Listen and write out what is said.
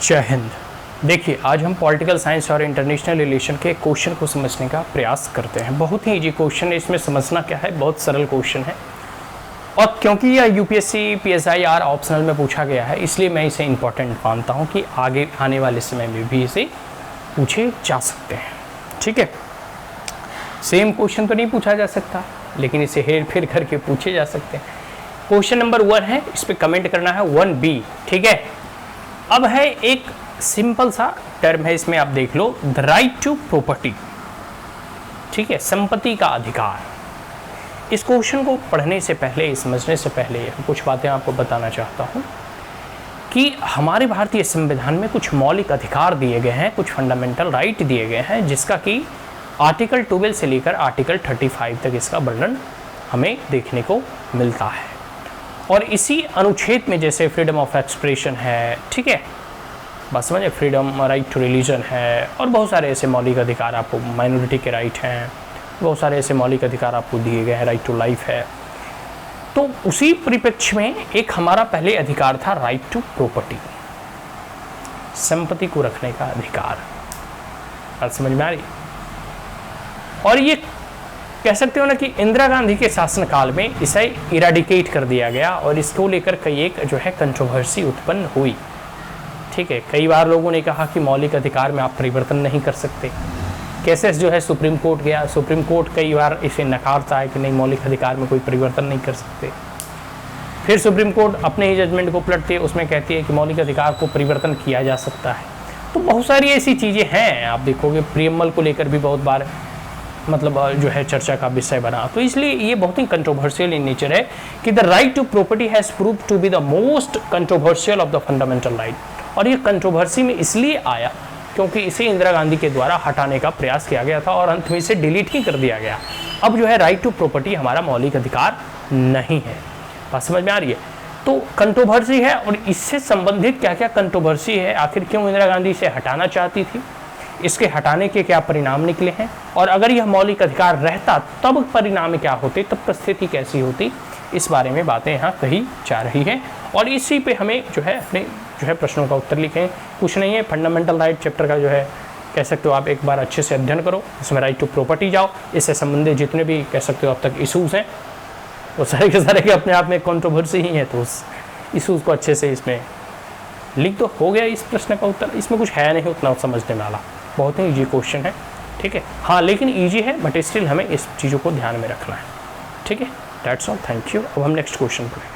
जय हिंद। देखिए, आज हम पॉलिटिकल साइंस और इंटरनेशनल रिलेशन के क्वेश्चन को समझने का प्रयास करते हैं। बहुत ही इजी क्वेश्चन है, इसमें समझना क्या है, बहुत सरल क्वेश्चन है। और क्योंकि यह यूपीएससी पीएसआईआर ऑप्शनल में पूछा गया है, इसलिए मैं इसे इम्पोर्टेंट मानता हूँ कि आगे आने वाले समय में भी इसे पूछे जा सकते हैं। ठीक है, सेम क्वेश्चन तो नहीं पूछा जा सकता, लेकिन इसे हेर फेर करके पूछे जा सकते हैं। क्वेश्चन नंबर 1 है, इस पर कमेंट करना है 1B। ठीक है, अब है एक सिंपल सा टर्म है, इसमें आप देख लो, द राइट टू प्रॉपर्टी। ठीक है, संपत्ति का अधिकार। इस क्वेश्चन को पढ़ने से पहले, समझने से पहले कुछ बातें आपको बताना चाहता हूँ कि हमारे भारतीय संविधान में कुछ मौलिक अधिकार दिए गए हैं, कुछ फंडामेंटल राइट दिए गए हैं, जिसका कि आर्टिकल 12 से लेकर आर्टिकल 35 तक इसका वर्णन हमें देखने को मिलता है। और इसी अनुच्छेद में जैसे फ्रीडम ऑफ एक्सप्रेशन है, ठीक है, बस समझे, फ्रीडम, राइट टू रिलीजन है, और बहुत सारे ऐसे मौलिक अधिकार आपको, माइनॉरिटी के राइट हैं, बहुत सारे ऐसे मौलिक अधिकार आपको दिए गए हैं, राइट टू लाइफ है। तो उसी परिप्रेक्ष्य में एक हमारा पहले अधिकार था राइट टू प्रॉपर्टी, संपत्ति को रखने का अधिकार। बात समझ में आ रही? और ये कह सकते हो ना कि इंदिरा गांधी के शासनकाल में इसे इराडिकेट कर दिया गया और इसको लेकर कई एक जो है कंट्रोवर्सी उत्पन्न हुई। ठीक है, कई बार लोगों ने कहा कि मौलिक अधिकार में आप परिवर्तन नहीं कर सकते। केसेस जो है सुप्रीम कोर्ट गया, सुप्रीम कोर्ट कई बार इसे नकारता है कि नहीं, मौलिक अधिकार में कोई परिवर्तन नहीं कर सकते। फिर सुप्रीम कोर्ट अपने ही जजमेंट को पलटती है, उसमें कहती है कि मौलिक अधिकार को परिवर्तन किया जा सकता है। तो बहुत सारी ऐसी चीज़ें हैं, आप देखोगे प्रियम्बल को लेकर भी बहुत बार मतलब जो है चर्चा का विषय बना। तो इसलिए ये बहुत ही कंट्रोवर्शियल इन नेचर है कि the right to property has prove to be the most controversial of the fundamental right. और ये कंट्रोवर्सी में इसलिए आया क्योंकि इसे इंदिरा गांधी के द्वारा हटाने का प्रयास किया गया था और अंत में इसे डिलीट ही कर दिया गया। अब जो है राइट टू प्रॉपर्टी हमारा मौलिक अधिकार नहीं है। बात समझ में आ रही है? तो कंट्रोवर्सी है, और इससे संबंधित क्या क्या कंट्रोवर्सी है, आखिर क्यों इंदिरा गांधी इसे हटाना चाहती थी, इसके हटाने के क्या परिणाम निकले हैं, और अगर यह मौलिक अधिकार रहता तब परिणाम क्या होते, तब स्थिति कैसी होती, इस बारे में बातें यहाँ कही जा रही हैं। और इसी पे हमें जो है अपने जो है प्रश्नों का उत्तर लिखें। कुछ नहीं है, फंडामेंटल राइट चैप्टर का जो है कह सकते हो आप एक बार अच्छे से अध्ययन करो, इसमें राइट टू प्रॉपर्टी जाओ, इससे संबंधित जितने भी कह सकते हो अब तक इशूज़ हैं वो सारे के सारे के अपने आप में कंट्रोवर्सी ही है। तो उस इशूज़ को अच्छे से इसमें लिख दो, हो गया इस प्रश्न का उत्तर। इसमें कुछ है नहीं उतना समझने वाला, बहुत ही ईजी क्वेश्चन है। ठीक है, हाँ, लेकिन ईजी है बट स्टिल हमें इस चीज़ों को ध्यान में रखना है। ठीक है, दैट्स ऑल, थैंक यू। अब हम नेक्स्ट क्वेश्चन पर